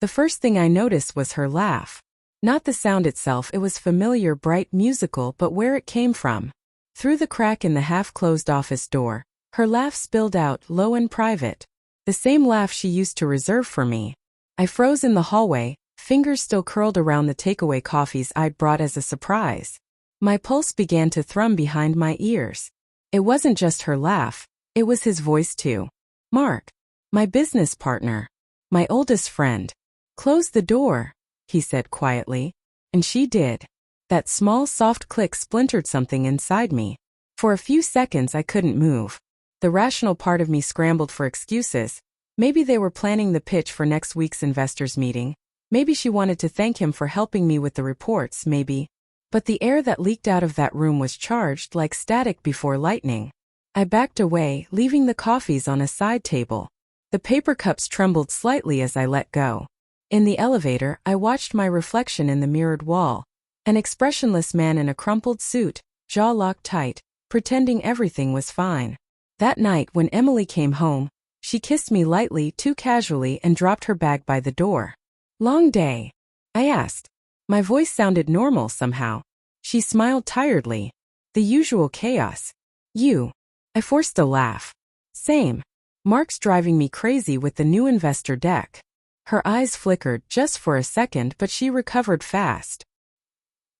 The first thing I noticed was her laugh. Not the sound itself, it was familiar, bright, musical, but where it came from. Through the crack in the half-closed office door, her laugh spilled out, low and private. The same laugh she used to reserve for me. I froze in the hallway, fingers still curled around the takeaway coffees I'd brought as a surprise. My pulse began to thrum behind my ears. It wasn't just her laugh, it was his voice too. Mark. My business partner. My oldest friend. Close the door, he said quietly. And she did. That small, soft click splintered something inside me. For a few seconds I couldn't move. The rational part of me scrambled for excuses. Maybe they were planning the pitch for next week's investors meeting. Maybe she wanted to thank him for helping me with the reports, maybe. But the air that leaked out of that room was charged like static before lightning. I backed away, leaving the coffees on a side table. The paper cups trembled slightly as I let go. In the elevator, I watched my reflection in the mirrored wall. An expressionless man in a crumpled suit, jaw locked tight, pretending everything was fine. That night when Emily came home, she kissed me lightly, too casually, and dropped her bag by the door. Long day? I asked. My voice sounded normal somehow. She smiled tiredly. The usual chaos. You. I forced a laugh. Same. Mark's driving me crazy with the new investor deck. Her eyes flickered just for a second, but she recovered fast.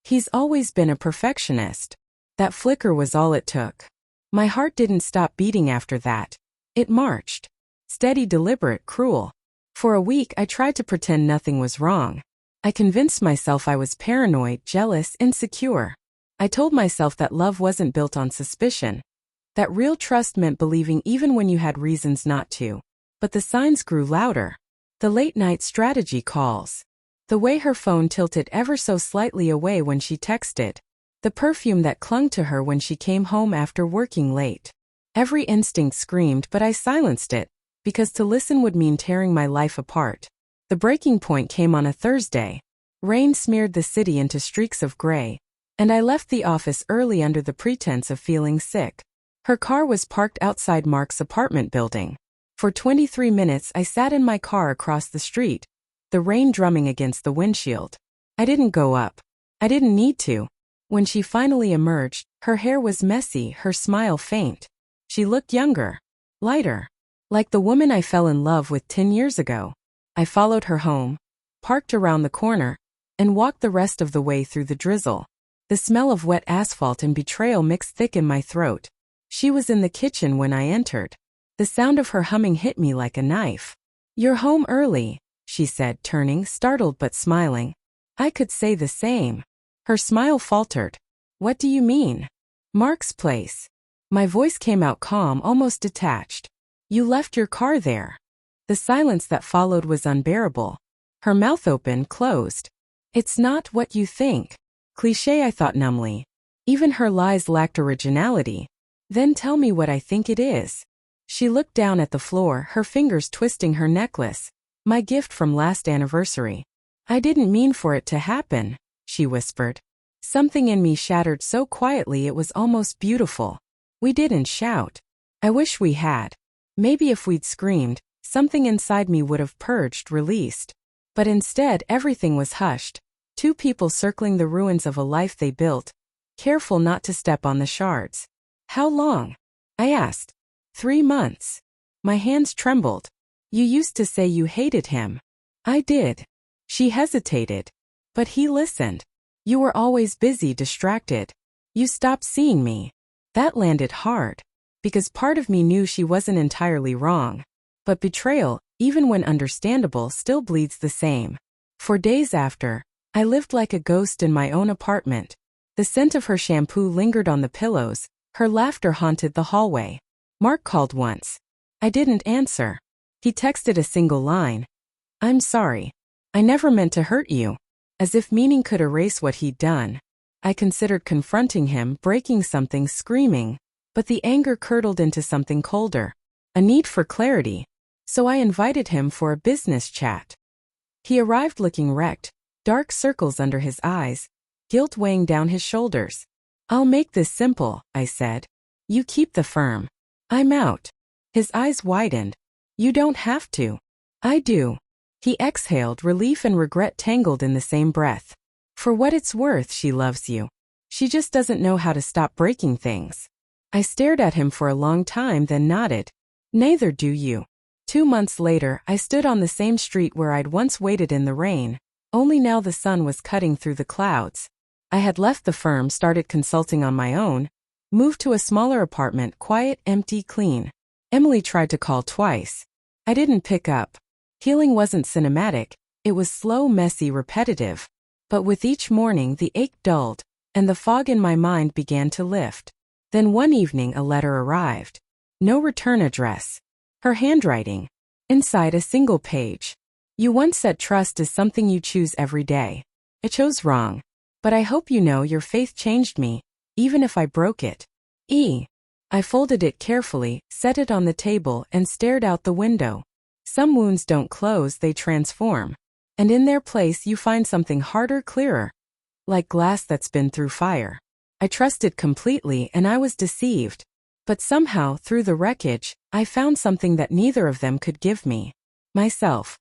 He's always been a perfectionist. That flicker was all it took. My heart didn't stop beating after that. It marched. Steady, deliberate, cruel. For a week I tried to pretend nothing was wrong. I convinced myself I was paranoid, jealous, insecure. I told myself that love wasn't built on suspicion. That real trust meant believing even when you had reasons not to. But the signs grew louder. The late-night strategy calls. The way her phone tilted ever so slightly away when she texted. The perfume that clung to her when she came home after working late. Every instinct screamed, but I silenced it, because to listen would mean tearing my life apart. The breaking point came on a Thursday. Rain smeared the city into streaks of gray, and I left the office early under the pretense of feeling sick. Her car was parked outside Mark's apartment building. For 23 minutes I sat in my car across the street, the rain drumming against the windshield. I didn't go up. I didn't need to. When she finally emerged, her hair was messy, her smile faint. She looked younger, lighter, like the woman I fell in love with 10 years ago. I followed her home, parked around the corner, and walked the rest of the way through the drizzle. The smell of wet asphalt and betrayal mixed thick in my throat. She was in the kitchen when I entered. The sound of her humming hit me like a knife. You're home early, she said, turning, startled but smiling. I could say the same. Her smile faltered. What do you mean? Mark's place. My voice came out calm, almost detached. You left your car there. The silence that followed was unbearable. Her mouth open, closed. It's not what you think. Cliché, I thought numbly. Even her lies lacked originality. Then tell me what I think it is. She looked down at the floor, her fingers twisting her necklace. My gift from last anniversary. I didn't mean for it to happen, she whispered. Something in me shattered so quietly it was almost beautiful. We didn't shout. I wish we had. Maybe if we'd screamed, something inside me would have purged, released. But instead everything was hushed. Two people circling the ruins of a life they built, careful not to step on the shards. How long? I asked. 3 months. My hands trembled. You used to say you hated him. I did. She hesitated. But he listened. You were always busy, distracted. You stopped seeing me. That landed hard. Because part of me knew she wasn't entirely wrong. But betrayal, even when understandable, still bleeds the same. For days after, I lived like a ghost in my own apartment. The scent of her shampoo lingered on the pillows, her laughter haunted the hallway. Mark called once. I didn't answer. He texted a single line. I'm sorry. I never meant to hurt you. As if meaning could erase what he'd done. I considered confronting him, breaking something, screaming. But the anger curdled into something colder. A need for clarity. So I invited him for a business chat. He arrived looking wrecked, dark circles under his eyes, guilt weighing down his shoulders. I'll make this simple, I said. You keep the firm. I'm out. His eyes widened. You don't have to. I do. He exhaled, relief and regret tangled in the same breath. For what it's worth, she loves you. She just doesn't know how to stop breaking things. I stared at him for a long time, then nodded. Neither do you. 2 months later, I stood on the same street where I'd once waited in the rain, only now the sun was cutting through the clouds. I had left the firm, started consulting on my own, moved to a smaller apartment, quiet, empty, clean. Emily tried to call twice. I didn't pick up. Healing wasn't cinematic, it was slow, messy, repetitive. But with each morning the ache dulled, and the fog in my mind began to lift. Then one evening a letter arrived. No return address. Her handwriting. Inside a single page. You once said trust is something you choose every day. I chose wrong. But I hope you know your faith changed me, even if I broke it. I folded it carefully, set it on the table, and stared out the window. Some wounds don't close, they transform. And in their place you find something harder, clearer. Like glass that's been through fire. I trusted completely and I was deceived. But somehow, through the wreckage, I found something that neither of them could give me. Myself.